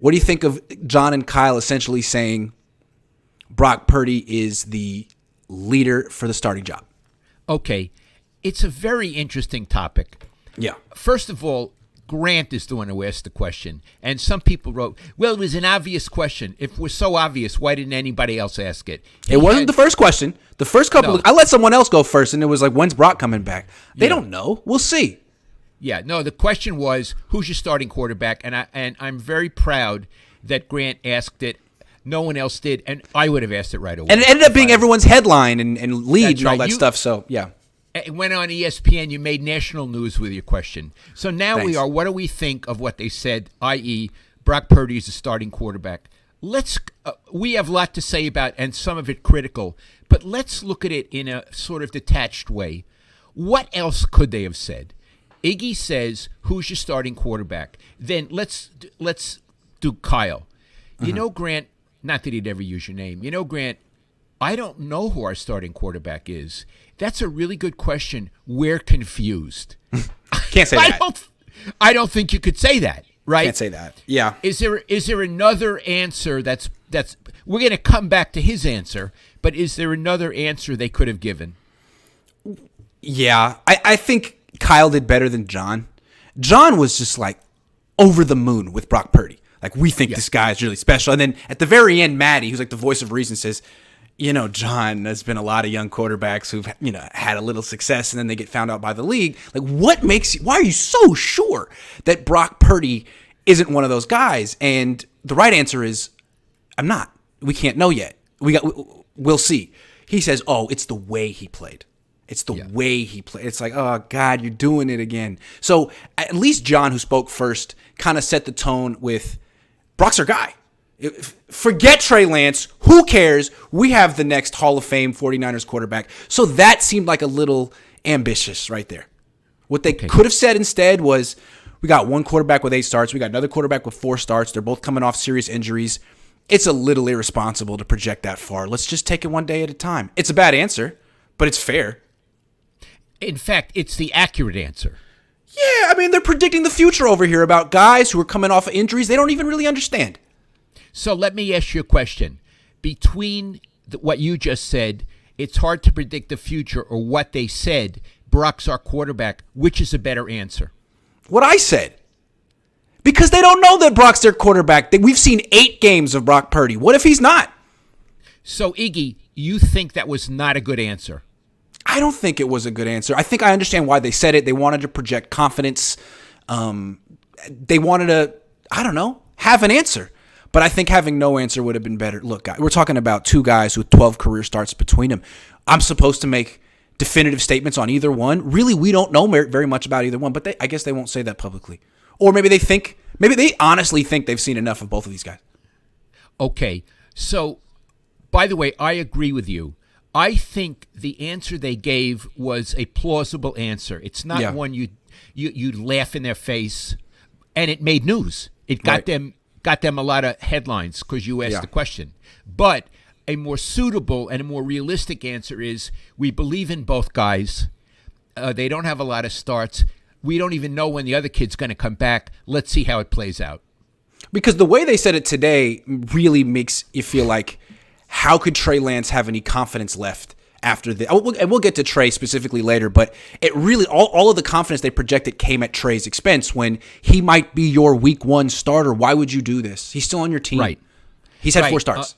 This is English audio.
What do you think of John and Kyle essentially saying Brock Purdy is the leader for the starting job? Okay. It's a very interesting topic. Yeah. First of all, Grant is the one who asked the question. And some people wrote, well, it was an obvious question. If it was so obvious, why didn't anybody else ask it? It wasn't the first question. The first couple, No. I let someone else go first, and it was like, when's Brock coming back? They don't know. We'll see. Yeah, no, the question was, who's your starting quarterback? And I'm very proud that Grant asked it. No one else did, and I would have asked it right away. And it ended up being everyone's headline and lead That's and all right. that stuff, so yeah. It went on ESPN. You made national news with your question. So now Thanks. we are. What do we think of what they said, i.e., Brock Purdy is a starting quarterback? We have a lot to say about, and some of it critical, but let's look at it in a sort of detached way. What else could they have said? Iggy says, who's your starting quarterback? Then let's do Kyle. You know, Grant, not that he'd ever use your name. You know, Grant, I don't know who our starting quarterback is. That's a really good question. We're confused. Can't say that. I don't think you could say that, right? Can't say that. Yeah. Is there another answer that's we're going to come back to his answer, but is there another answer they could have given? Yeah. I think Kyle did better than John. John was just like over the moon with Brock Purdy. Like, we think this guy is really special. And then at the very end, Maddie, who's like the voice of reason, says, you know, John, there's been a lot of young quarterbacks who've, you know, had a little success and then they get found out by the league. Like, why are you so sure that Brock Purdy isn't one of those guys? And the right answer is, I'm not. We can't know yet. We'll see. He says, oh, it's the way he played. It's the way he played. It's like, oh, God, you're doing it again. So at least John, who spoke first, kind of set the tone with, Brock's our guy. Forget Trey Lance. Who cares? We have the next Hall of Fame 49ers quarterback. So that seemed like a little ambitious right there. What they could have said instead was, we got one quarterback with 8 starts. We got another quarterback with 4 starts. They're both coming off serious injuries. It's a little irresponsible to project that far. Let's just take it one day at a time. It's a bad answer, but it's fair. In fact, it's the accurate answer. Yeah, I mean, they're predicting the future over here about guys who are coming off of injuries they don't even really understand. So let me ask you a question. Between what you just said, it's hard to predict the future, or what they said, Brock's our quarterback, which is a better answer? What I said. Because they don't know that Brock's their quarterback. We've seen 8 games of Brock Purdy. What if he's not? So, Iggy, you think that was not a good answer? I don't think it was a good answer. I think I understand why they said it. They wanted to project confidence. They wanted to, I don't know, have an answer. But I think having no answer would have been better. Look, we're talking about 2 guys with 12 career starts between them. I'm supposed to make definitive statements on either one. Really, we don't know very much about either one, but I guess they won't say that publicly. Or maybe they honestly think they've seen enough of both of these guys. Okay. So, by the way, I agree with you. I think the answer they gave was a plausible answer. It's not one you'd laugh in their face, and it made news. It got them a lot of headlines because you asked the question. But a more suitable and a more realistic answer is, we believe in both guys. They don't have a lot of starts. We don't even know when the other kid's going to come back. Let's see how it plays out. Because the way they said it today really makes you feel like, how could Trey Lance have any confidence left after the? And we'll get to Trey specifically later, but it really, all of the confidence they projected came at Trey's expense when he might be your week 1 starter. Why would you do this? He's still on your team. Right. He's had 4 starts.